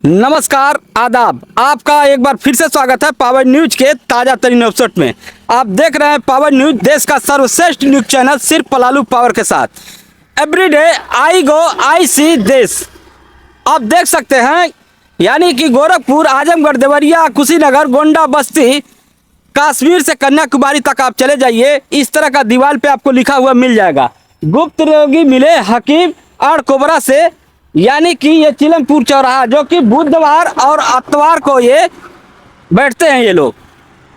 नमस्कार आदाब, आपका एक बार फिर से स्वागत है पावर न्यूज के ताज़ा तरीन एपिसोड में। आप देख रहे हैं पावर न्यूज, देश का सर्वश्रेष्ठ न्यूज चैनल सिर्फ पलालू पावर के साथ। एवरीडे आई गो आई सी देश। आप देख सकते हैं, यानी कि गोरखपुर, आजमगढ़, देवरिया, कुशीनगर, गोंडा, बस्ती, कश्मीर से कन्याकुमारी तक आप चले जाइए, इस तरह का दीवार पे आपको लिखा हुआ मिल जाएगा। गुप्त रोगी मिले हकीम आड़ कोबरा से, यानी कि ये चिलमपुर चौराहा, जो कि बुधवार और इतवार को ये बैठते हैं ये लोग।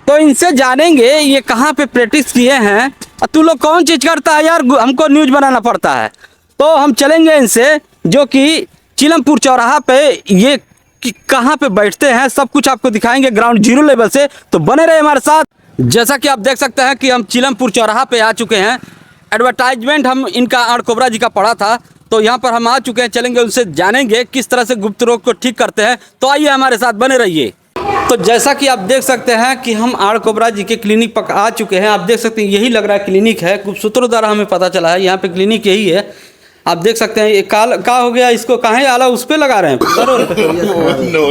तो इनसे जानेंगे ये कहाँ पे प्रैक्टिस किए हैं। तू लोग कौन चीज़ करता है यार, हमको न्यूज़ बनाना पड़ता है। तो हम चलेंगे इनसे, जो कि चिलमपुर चौराहा पे ये कहाँ पे बैठते हैं, सब कुछ आपको दिखाएंगे ग्राउंड जीरो लेवल से। तो बने रहे हमारे साथ। जैसा कि आप देख सकते हैं कि हम चिलमपुर चौराहा पे आ चुके हैं। एडवर्टाइजमेंट हम इनका आड़ कोबरा जी का पढ़ा था, तो यहाँ पर हम आ चुके हैं। चलेंगे उनसे, जानेंगे किस तरह से गुप्त रोग को ठीक करते हैं। तो आइए हमारे साथ बने रहिए। तो जैसा कि आप देख सकते हैं कि हम आड़ कोबरा जी के क्लिनिक पर आ चुके हैं। आप देख सकते हैं यही लग रहा है क्लिनिक है, कुछ सूत्रों द्वारा हमें पता चला है यहाँ पे क्लिनिक यही है। आप देख सकते हैं ये का हो गया, इसको कहाँ आला उस पे लगा रहे हैं।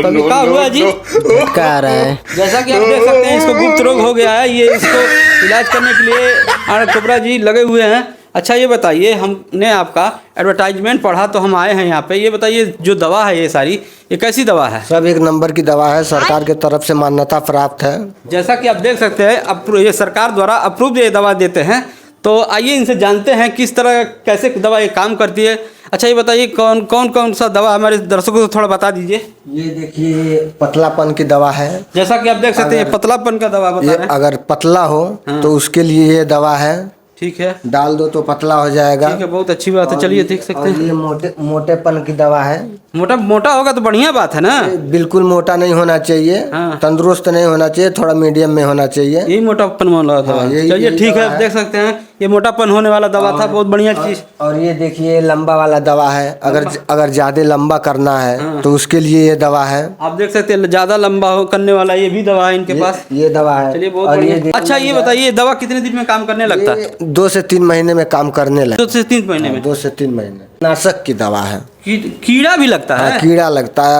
तभी क्या हुआ जी, क्या रहा है। जैसा कि आप देख सकते हैं इसको गुप्त रोग हो गया है। ये इसको इलाज करने के लिए आड़ कोबरा जी लगे हुए हैं। अच्छा ये बताइए, हमने आपका एडवर्टाइजमेंट पढ़ा तो हम आए हैं यहाँ पे। ये बताइए जो दवा है ये सारी, ये कैसी दवा है? सब एक नंबर की दवा है, सरकार की तरफ से मान्यता प्राप्त है। जैसा कि आप देख सकते हैं ये सरकार द्वारा अप्रूव ये दवा देते हैं। तो आइए इनसे जानते हैं किस तरह कैसे दवा ये काम करती है। अच्छा ये बताइए कौन सा दवा हमारे दर्शकों को थोड़ा बता दीजिए। ये देखिए पतलापन की दवा है। जैसा कि आप देख सकते हैं ये पतलापन का दवा बता रहे हैं। अगर पतला हो तो उसके लिए ये दवा है। ठीक है, डाल दो तो पतला हो जाएगा। ठीक है, बहुत अच्छी बात है। चलिए देख सकते हैं ये मोटेपन की दवा है। मोटा होगा तो बढ़िया बात है ना। बिल्कुल मोटा नहीं होना चाहिए, हाँ। तंदुरुस्त नहीं होना चाहिए, थोड़ा मीडियम में होना चाहिए। यही मोटापन वाला दवा है। चलिए ठीक है, देख सकते हैं ये मोटापन होने वाला दवा था, बहुत बढ़िया चीज। और ये देखिए लंबा वाला दवा है। अगर ज्यादा लंबा करना है तो उसके लिए ये दवा है। आप देख सकते हैं ज्यादा लंबा करने वाला ये भी दवा है इनके पास। ये दवा है। चलिए बहुत बढ़िया। अच्छा ये बताइए दवा कितने दिन में काम करने लगता है? 2 से 3 महीने में काम करने लगता 2 से 3 महीने में। 2 से 3 महीने। नाशक की दवा है। कीड़ा भी लगता है? कीड़ा लगता है।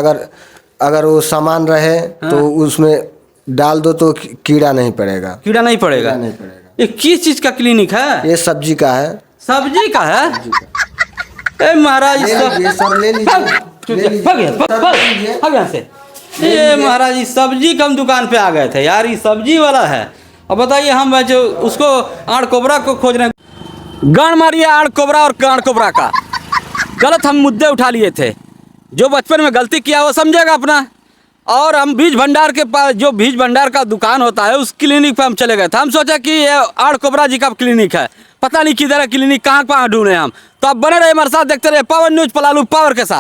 अगर वो सामान रहे तो उसमें डाल दो तो कीड़ा नहीं पड़ेगा। कीड़ा नहीं पड़ेगा। ये किस चीज का क्लिनिक है? ये सब्जी का है। सब्जी का है? ए महाराज ये सब ले लीजिए। ये महाराज इस सब्जी कम दुकान पे आ गए थे यार, ये सब्जी वाला है। अब बताइए हम जो उसको आड़ कोबरा को खोज रहे हैं। गाड़ मारिए आड़ कोबरा और गाड़ कोबरा का। गलत हम मुद्दे उठा लिए थे। जो बचपन में गलती किया वो समझेगा अपना। और हम बीज भंडार के पास, जो बीज भंडार का दुकान होता है, उस क्लिनिक पे हम चले गए थे। हम सोचा कि ये आड़ कोबरा जी का क्लिनिक है, पता नहीं किधर है क्लिनिक, कहाँ ढूंढे हम। तो अब बने रहे हमारे साथ, देखते रहे पावर न्यूज पलालू पावर के साथ।